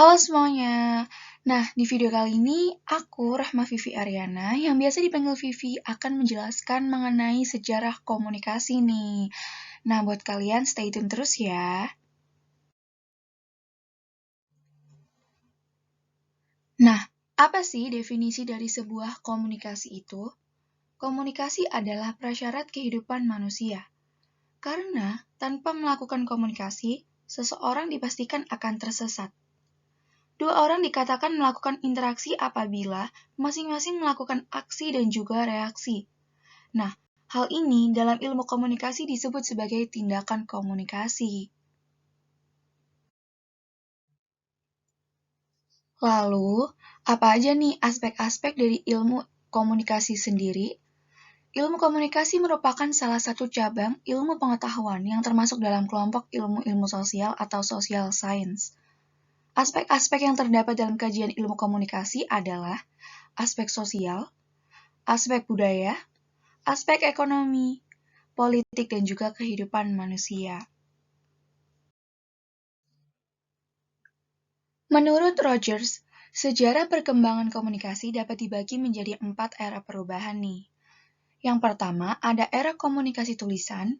Halo semuanya. Nah, di video kali ini aku, Rahma Vivi Aryana, yang biasa dipanggil Vivi, akan menjelaskan mengenai sejarah komunikasi nih. Nah, buat kalian stay tune terus ya. Nah, apa sih definisi dari sebuah komunikasi itu? Komunikasi adalah prasyarat kehidupan manusia. Karena tanpa melakukan komunikasi, seseorang dipastikan akan tersesat. Dua orang dikatakan melakukan interaksi apabila masing-masing melakukan aksi dan juga reaksi. Nah, hal ini dalam ilmu komunikasi disebut sebagai tindakan komunikasi. Lalu, apa aja nih aspek-aspek dari ilmu komunikasi sendiri? Ilmu komunikasi merupakan salah satu cabang ilmu pengetahuan yang termasuk dalam kelompok ilmu-ilmu sosial atau social science. Aspek-aspek yang terdapat dalam kajian ilmu komunikasi adalah aspek sosial, aspek budaya, aspek ekonomi, politik, dan juga kehidupan manusia. Menurut Rogers, sejarah perkembangan komunikasi dapat dibagi menjadi 4 era perubahan nih. Yang pertama, ada era komunikasi tulisan,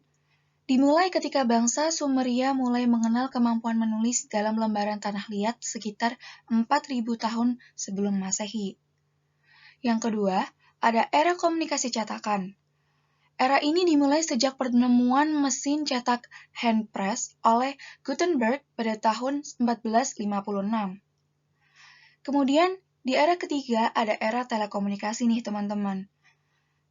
dimulai ketika bangsa Sumeria mulai mengenal kemampuan menulis dalam lembaran tanah liat sekitar 4.000 tahun sebelum Masehi. Yang kedua, ada era komunikasi cetakan. Era ini dimulai sejak penemuan mesin cetak hand press oleh Gutenberg pada tahun 1456. Kemudian, di era ketiga ada era telekomunikasi nih teman-teman.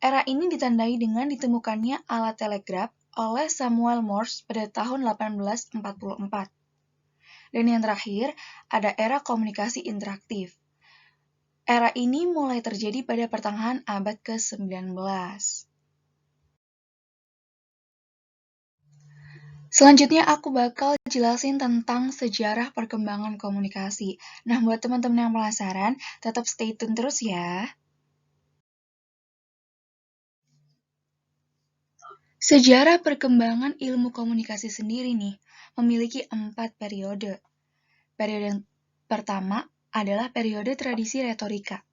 Era ini ditandai dengan ditemukannya alat telegraf oleh Samuel Morse pada tahun 1844. Dan yang terakhir, ada era komunikasi interaktif. Era ini mulai terjadi pada pertengahan abad ke-19. Selanjutnya aku bakal jelasin tentang sejarah perkembangan komunikasi. Nah, buat teman-teman yang penasaran, tetap stay tune terus ya. Sejarah perkembangan ilmu komunikasi sendiri nih, memiliki 4 periode. Periode yang pertama adalah periode tradisi retorika.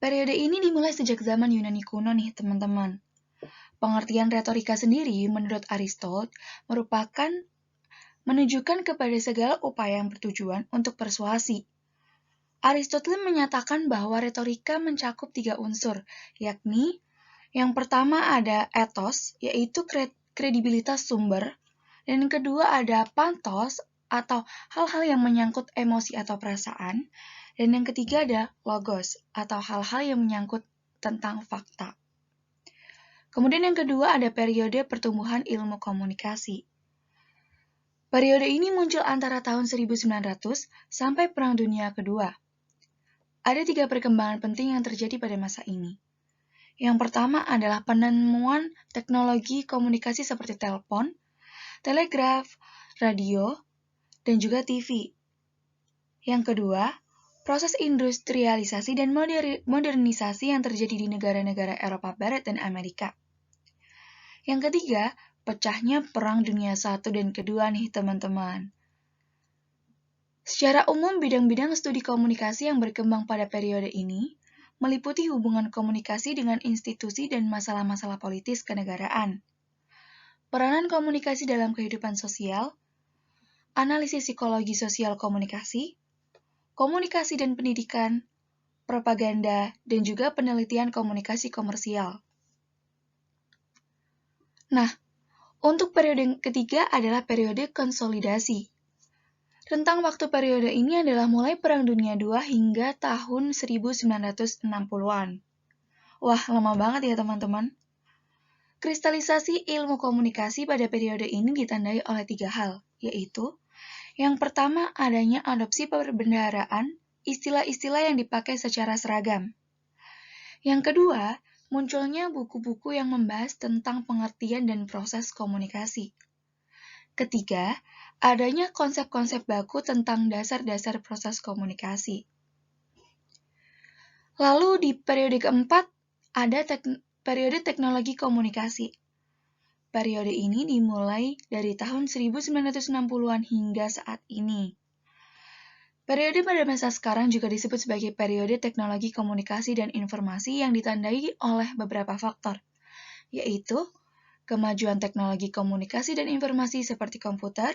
Periode ini dimulai sejak zaman Yunani kuno nih, teman-teman. Pengertian retorika sendiri menurut Aristotle merupakan menunjukkan kepada segala upaya yang bertujuan untuk persuasi. Aristoteles menyatakan bahwa retorika mencakup 3 unsur, yakni yang pertama ada ethos, yaitu kredibilitas sumber, dan yang kedua ada pantos, atau hal-hal yang menyangkut emosi atau perasaan, dan yang ketiga ada logos, atau hal-hal yang menyangkut tentang fakta. Kemudian yang kedua ada periode pertumbuhan ilmu komunikasi. Periode ini muncul antara tahun 1900 sampai Perang Dunia Kedua. Ada 3 perkembangan penting yang terjadi pada masa ini. Yang pertama adalah penemuan teknologi komunikasi seperti telepon, telegraf, radio, dan juga TV. Yang kedua, proses industrialisasi dan modernisasi yang terjadi di negara-negara Eropa Barat dan Amerika. Yang ketiga, pecahnya Perang Dunia I dan Kedua nih teman-teman. Secara umum, bidang-bidang studi komunikasi yang berkembang pada periode ini meliputi hubungan komunikasi dengan institusi dan masalah-masalah politis kenegaraan, peranan komunikasi dalam kehidupan sosial, analisis psikologi sosial komunikasi, komunikasi dan pendidikan, propaganda, dan juga penelitian komunikasi komersial. Nah, untuk periode ketiga adalah periode konsolidasi. Rentang waktu periode ini adalah mulai Perang Dunia II hingga tahun 1960-an. Wah, lama banget ya teman-teman. Kristalisasi ilmu komunikasi pada periode ini ditandai oleh 3 hal, yaitu yang pertama adanya adopsi perbendaharaan, istilah-istilah yang dipakai secara seragam. Yang kedua, munculnya buku-buku yang membahas tentang pengertian dan proses komunikasi. Ketiga, adanya konsep-konsep baku tentang dasar-dasar proses komunikasi. Lalu di periode keempat, ada periode teknologi komunikasi. Periode ini dimulai dari tahun 1960-an hingga saat ini. Periode pada masa sekarang juga disebut sebagai periode teknologi komunikasi dan informasi yang ditandai oleh beberapa faktor, yaitu kemajuan teknologi komunikasi dan informasi seperti komputer,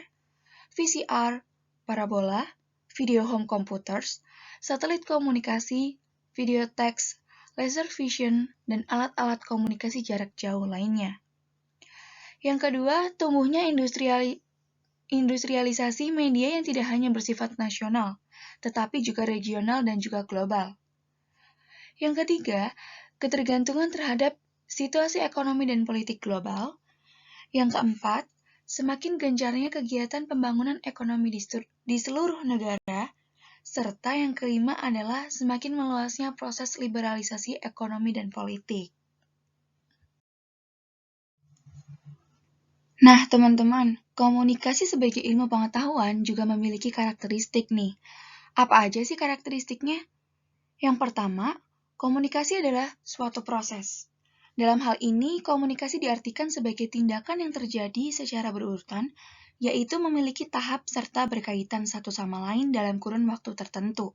VCR, parabola, video home computers, satelit komunikasi, video teks, laser vision, dan alat-alat komunikasi jarak jauh lainnya. Yang kedua, tumbuhnya industrialisasi media yang tidak hanya bersifat nasional, tetapi juga regional dan juga global. Yang ketiga, ketergantungan terhadap situasi ekonomi dan politik global. Yang keempat, semakin gencarnya kegiatan pembangunan ekonomi di seluruh negara. Serta yang kelima adalah semakin meluasnya proses liberalisasi ekonomi dan politik. Nah, teman-teman, komunikasi sebagai ilmu pengetahuan juga memiliki karakteristik nih. Apa aja sih karakteristiknya? Yang pertama, komunikasi adalah suatu proses. Dalam hal ini, komunikasi diartikan sebagai tindakan yang terjadi secara berurutan, yaitu memiliki tahap serta berkaitan satu sama lain dalam kurun waktu tertentu.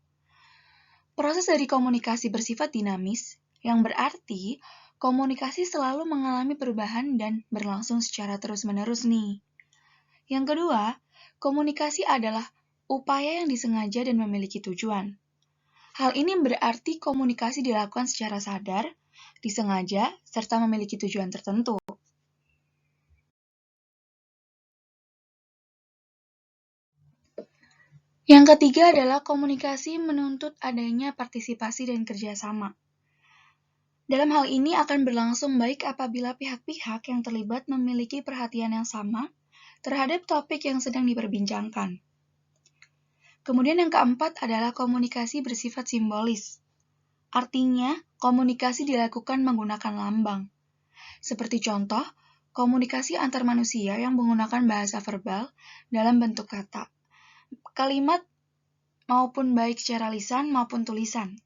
Proses dari komunikasi bersifat dinamis, yang berarti komunikasi selalu mengalami perubahan dan berlangsung secara terus-menerus nih. Yang kedua, komunikasi adalah upaya yang disengaja dan memiliki tujuan. Hal ini berarti komunikasi dilakukan secara sadar, disengaja, serta memiliki tujuan tertentu. Yang ketiga adalah komunikasi menuntut adanya partisipasi dan kerjasama. Dalam hal ini akan berlangsung baik apabila pihak-pihak yang terlibat memiliki perhatian yang sama terhadap topik yang sedang diperbincangkan. Kemudian yang keempat adalah komunikasi bersifat simbolis. Artinya, komunikasi dilakukan menggunakan lambang. Seperti contoh, komunikasi antar manusia yang menggunakan bahasa verbal dalam bentuk kata, kalimat maupun baik secara lisan maupun tulisan.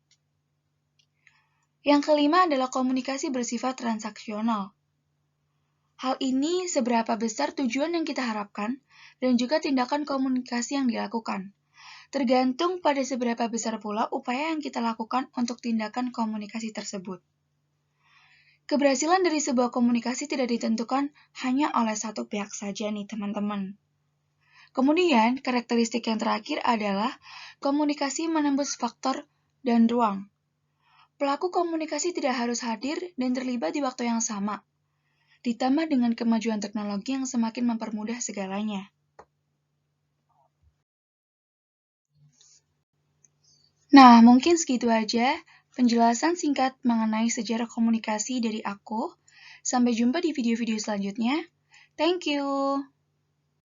Yang kelima adalah komunikasi bersifat transaksional. Hal ini seberapa besar tujuan yang kita harapkan dan juga tindakan komunikasi yang dilakukan. Tergantung pada seberapa besar pula upaya yang kita lakukan untuk tindakan komunikasi tersebut. Keberhasilan dari sebuah komunikasi tidak ditentukan hanya oleh satu pihak saja nih teman-teman. Kemudian, karakteristik yang terakhir adalah komunikasi menembus faktor dan ruang. Pelaku komunikasi tidak harus hadir dan terlibat di waktu yang sama, ditambah dengan kemajuan teknologi yang semakin mempermudah segalanya. Nah, mungkin segitu aja penjelasan singkat mengenai sejarah komunikasi dari aku. Sampai jumpa di video-video selanjutnya. Thank you!